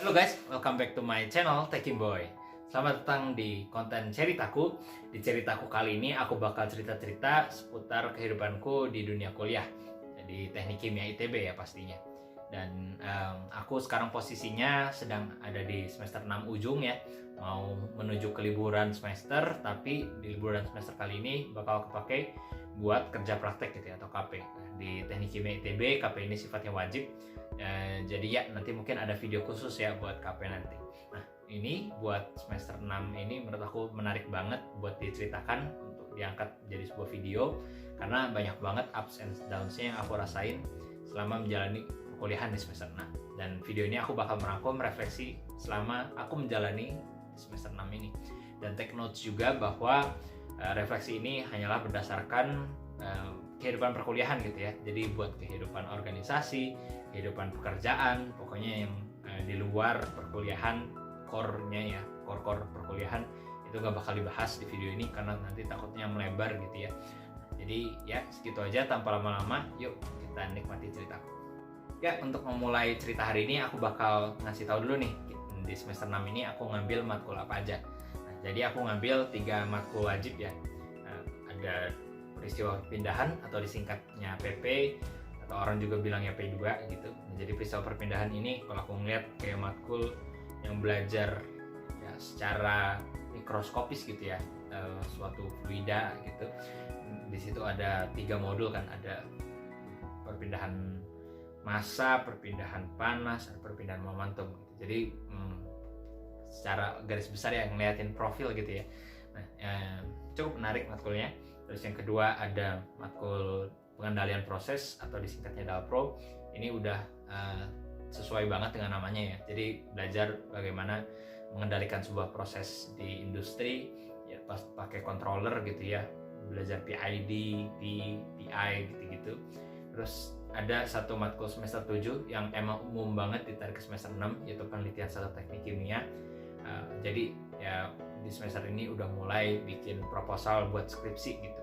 Halo guys, welcome back to my channel Tekim Boy. Selamat datang di konten ceritaku. Di ceritaku kali ini aku bakal cerita-cerita seputar kehidupanku di dunia kuliah. Jadi teknik kimia ITB ya pastinya. Dan aku sekarang posisinya sedang ada di semester 6 ujung ya. Mau menuju ke liburan semester, tapi di liburan semester kali ini bakal kepake buat kerja praktek gitu ya, atau KP. Di teknik kimia ITB, KP ini sifatnya wajib. Jadi ya nanti mungkin ada video khusus ya buat KP nanti. Nah ini buat semester 6 ini menurut aku menarik banget buat diceritakan untuk diangkat jadi sebuah video, karena banyak banget ups and downs-nya yang aku rasain selama menjalani perkuliahan di semester 6. Dan video ini aku bakal merangkum refleksi selama aku menjalani semester 6 ini. Dan take notes juga bahwa refleksi ini hanyalah berdasarkan kehidupan perkuliahan gitu ya. Jadi buat kehidupan organisasi, kehidupan pekerjaan, pokoknya yang di luar perkuliahan, core-nya ya, core perkuliahan itu gak bakal dibahas di video ini karena nanti takutnya melebar gitu ya. Jadi ya segitu aja tanpa lama-lama, yuk kita nikmati ceritaku. Ya, untuk memulai cerita hari ini aku bakal ngasih tahu dulu nih, di semester 6 ini aku ngambil matkul apa aja. Nah, jadi aku ngambil 3 matkul wajib ya. Ada peristiwa perpindahan atau disingkatnya PP, atau orang juga bilangnya P2 gitu. Nah, jadi peristiwa perpindahan ini kalau aku ngeliat kayak matkul yang belajar ya secara mikroskopis gitu ya, suatu fluida gitu. Di situ ada 3 modul kan, ada perpindahan massa, perpindahan panas, dan perpindahan momentum gitu. Jadi secara garis besar ya ngeliatin profil gitu ya. Nah, cukup menarik matkulnya. Terus yang kedua ada matkul pengendalian proses atau disingkatnya DALPRO. Ini udah sesuai banget dengan namanya ya. Jadi belajar bagaimana mengendalikan sebuah proses di industri ya, pas pakai controller gitu ya. Belajar PID, PI gitu-gitu. Terus ada satu matkul semester 7 yang emang umum banget ditarik ke semester 6, yaitu penelitian satu teknik kimia. Jadi ya di semester ini udah mulai bikin proposal buat skripsi gitu.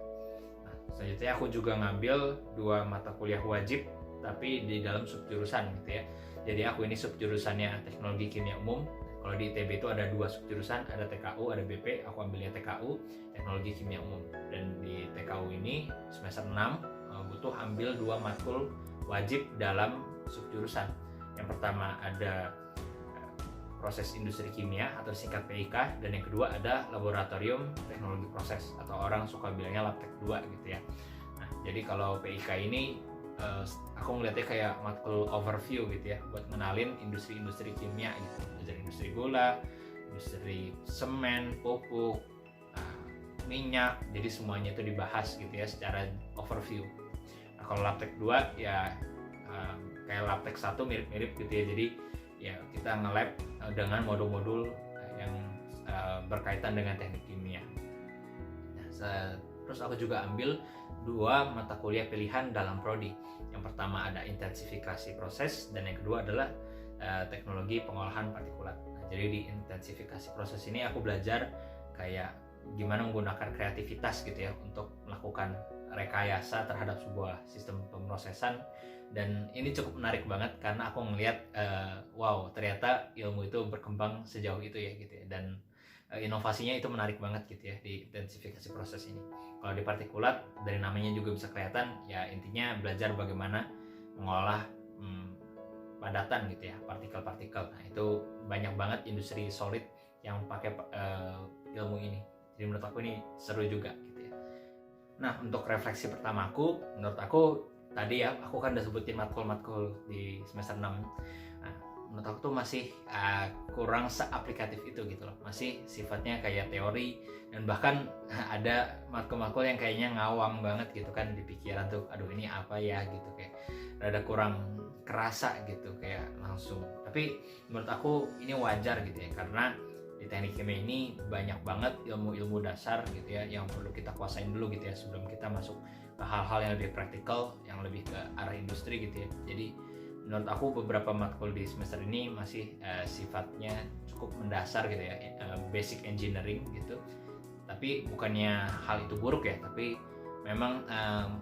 Nah, selanjutnya aku juga ngambil 2 mata kuliah wajib tapi di dalam subjurusan gitu ya. Jadi aku ini subjurusannya teknologi kimia umum. Kalau di ITB itu ada 2 subjurusan, ada TKU, ada BP. Aku ambilnya TKU, teknologi kimia umum. Dan di TKU ini semester 6 butuh ambil 2 matkul wajib dalam subjurusan. Yang pertama ada proses industri kimia atau singkat PIK, dan yang kedua ada laboratorium teknologi proses atau orang suka bilangnya labtek 2 gitu ya. Nah, jadi kalau PIK ini aku ngeliatnya kayak matkul overview gitu ya, buat ngenalin industri-industri kimia gitu. Belajar industri gula, industri semen, pupuk, minyak, jadi semuanya itu dibahas gitu ya secara overview. Nah, kalau labtek 2 ya kayak labtek 1 mirip-mirip gitu ya. Jadi ya kita nge-lab dengan modul-modul yang berkaitan dengan teknik kimia. Nah, terus aku juga ambil 2 mata kuliah pilihan dalam prodi. Yang pertama ada intensifikasi proses, dan yang kedua adalah teknologi pengolahan partikulat. Nah, jadi di intensifikasi proses ini aku belajar kayak gimana menggunakan kreativitas gitu ya untuk melakukan rekayasa terhadap sebuah sistem pemrosesan. Dan ini cukup menarik banget karena aku ngelihat wow, ternyata ilmu itu berkembang sejauh itu ya gitu ya. Dan inovasinya itu menarik banget gitu ya di intensifikasi proses ini. Kalau di partikulat dari namanya juga bisa kelihatan ya, intinya belajar bagaimana mengolah padatan gitu ya, partikel-partikel. Nah, itu banyak banget industri solid yang pakai ilmu ini. Jadi menurut aku ini seru juga gitu ya. Nah, untuk refleksi pertamaku, menurut aku tadi ya, aku kan udah sebutin matkul-matkul di semester 6. Nah, menurut aku tuh masih kurang seaplikatif itu gitu loh. Masih sifatnya kayak teori, dan bahkan ada matkul-matkul yang kayaknya ngawang banget gitu kan di pikiran tuh. Aduh, ini apa ya gitu, kayak rada kurang kerasa gitu kayak langsung. Tapi menurut aku ini wajar gitu ya, karena di teknik kimia ini banyak banget ilmu-ilmu dasar gitu ya yang perlu kita kuasain dulu gitu ya sebelum kita masuk ke hal-hal yang lebih praktikal, yang lebih ke arah industri gitu ya. Jadi menurut aku beberapa matkul di semester ini masih sifatnya cukup mendasar gitu ya, basic engineering gitu. Tapi bukannya hal itu buruk ya, tapi memang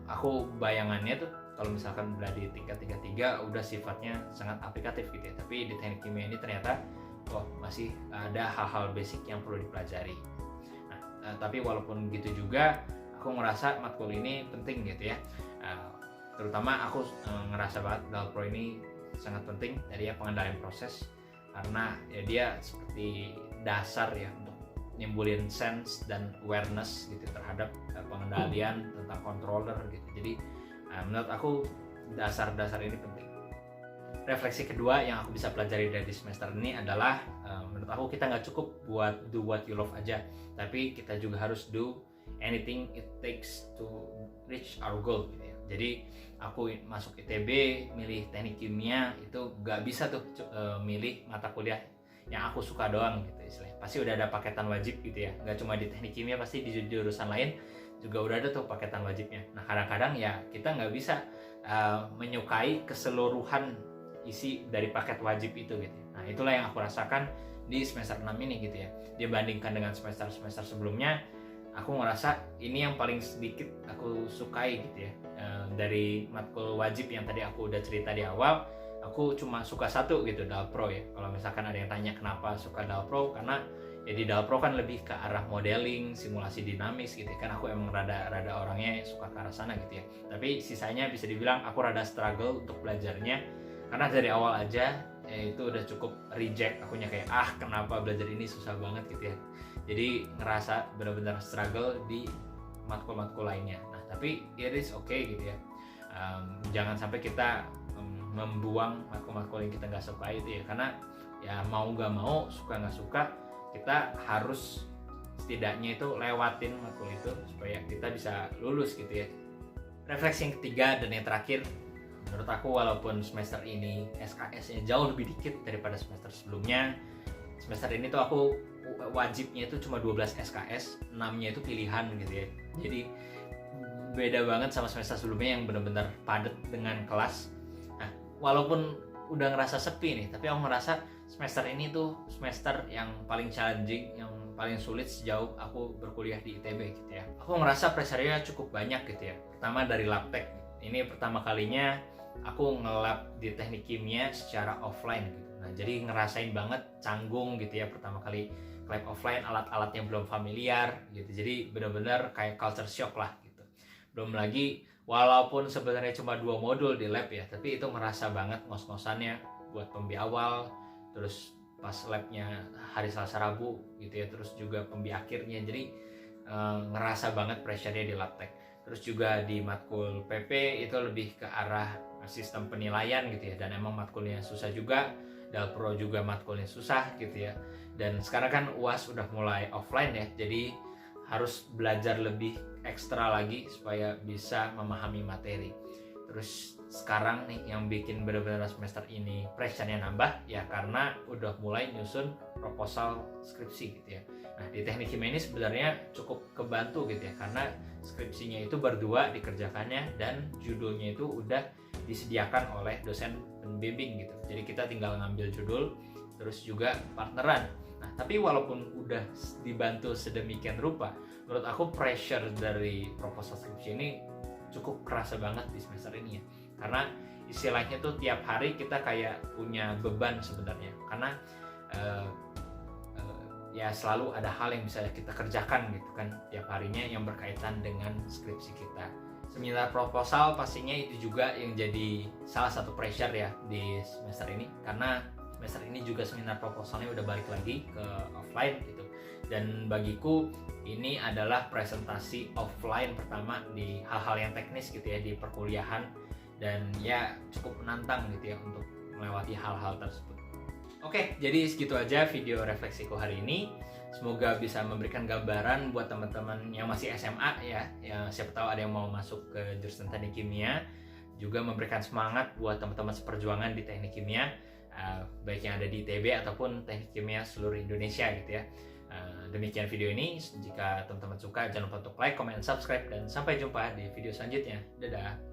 aku bayangannya tuh kalau misalkan udah di tingkat 33 udah sifatnya sangat aplikatif gitu ya. Tapi di teknik kimia ini ternyata masih ada hal-hal basic yang perlu dipelajari. Nah, tapi walaupun gitu juga aku ngerasa matkul ini penting gitu ya. Terutama aku ngerasa banget Dalpro ini sangat penting dari pengendalian proses, karena ya dia seperti dasar ya untuk nimbulin sense dan awareness gitu terhadap pengendalian tentang controller gitu. Jadi menurut aku dasar-dasar ini penting. Refleksi kedua yang aku bisa pelajari dari semester ini adalah menurut aku kita nggak cukup buat do what you love aja, tapi kita juga harus do anything it takes to reach our goal gitu ya. Jadi aku masuk ITB milih teknik kimia itu nggak bisa tuh milih mata kuliah yang aku suka doang gitu istilahnya. Pasti udah ada paketan wajib gitu ya, nggak cuma di teknik kimia, pasti di jurusan lain juga udah ada tuh paketan wajibnya. Nah kadang-kadang ya kita nggak bisa menyukai keseluruhan isi dari paket wajib itu gitu. Nah itulah yang aku rasakan di semester 6 ini gitu ya. Dibandingkan dengan semester-semester sebelumnya, aku ngerasa ini yang paling sedikit aku sukai gitu ya. Dari matkul wajib yang tadi aku udah cerita di awal, aku cuma suka satu gitu, Dalpro ya. Kalau misalkan ada yang tanya kenapa suka Dalpro, karena ya di Dalpro kan lebih ke arah modeling, simulasi dinamis gitu kan. Aku emang rada orangnya suka ke arah sana gitu ya. Tapi sisanya bisa dibilang aku rada struggle untuk belajarnya, karena dari awal aja ya itu udah cukup reject akunya, kayak kenapa belajar ini susah banget gitu ya. Jadi ngerasa benar-benar struggle di matkul-matkul lainnya. Nah tapi it is okay gitu ya. Jangan sampai kita membuang matkul-matkul yang kita nggak suka itu ya, karena ya mau nggak mau, suka nggak suka, kita harus setidaknya itu lewatin matkul itu supaya kita bisa lulus gitu ya. Refleksi yang ketiga dan yang terakhir, menurut aku walaupun semester ini SKS-nya jauh lebih dikit daripada semester sebelumnya, semester ini tuh aku wajibnya itu cuma 12 SKS, 6-nya itu pilihan gitu ya. Jadi beda banget sama semester sebelumnya yang benar-benar padat dengan kelas. Nah, walaupun udah ngerasa sepi nih, tapi aku ngerasa semester ini tuh semester yang paling challenging, yang paling sulit sejauh aku berkuliah di ITB gitu ya. Aku ngerasa pressure-nya cukup banyak gitu ya. Pertama dari labtek. Ini pertama kalinya aku ngelab di teknik kimia secara offline gitu. Nah, jadi ngerasain banget canggung gitu ya, pertama kali lab offline, alat-alatnya belum familiar gitu. Jadi benar-benar kayak culture shock lah gitu. Belum lagi walaupun sebenarnya cuma 2 modul di lab ya, tapi itu ngerasa banget ngos-ngosannya buat pembi awal, terus pas labnya hari Selasa Rabu gitu ya, terus juga pembi akhirnya. Jadi ngerasa banget pressure-nya di labtek. Terus juga di matkul PP itu lebih ke arah sistem penilaian gitu ya, dan emang matkulnya susah juga. Dalpro juga matkulnya susah gitu ya. Dan sekarang kan UAS udah mulai offline ya, jadi harus belajar lebih ekstra lagi supaya bisa memahami materi. Terus sekarang nih yang bikin benar-benar semester ini pressure-nya nambah ya, karena udah mulai nyusun proposal skripsi gitu ya. Nah di teknik kimia ini sebenarnya cukup kebantu gitu ya, karena skripsinya itu berdua dikerjakannya dan judulnya itu udah disediakan oleh dosen pembimbing gitu. Jadi kita tinggal ngambil judul, terus juga partneran. Nah tapi walaupun udah dibantu sedemikian rupa, menurut aku pressure dari proposal skripsi ini cukup kerasa banget di semester ini ya. Karena istilahnya tuh tiap hari kita kayak punya beban sebenarnya, karena ya selalu ada hal yang bisa kita kerjakan gitu kan tiap harinya yang berkaitan dengan skripsi kita. Seminar proposal pastinya itu juga yang jadi salah satu pressure ya di semester ini, karena semester ini juga seminar proposalnya udah balik lagi ke offline gitu. Dan bagiku ini adalah presentasi offline pertama di hal-hal yang teknis gitu ya di perkuliahan, dan ya cukup menantang gitu ya untuk melewati hal-hal tersebut. Oke, jadi segitu aja video refleksiku hari ini. Semoga bisa memberikan gambaran buat teman-teman yang masih SMA ya, siapa tahu ada yang mau masuk ke jurusan teknik kimia, juga memberikan semangat buat teman-teman seperjuangan di teknik kimia, baik yang ada di ITB ataupun teknik kimia seluruh Indonesia gitu ya. Demikian video ini. Jika teman-teman suka, jangan lupa untuk like, comment, dan subscribe, dan sampai jumpa di video selanjutnya. Dadah.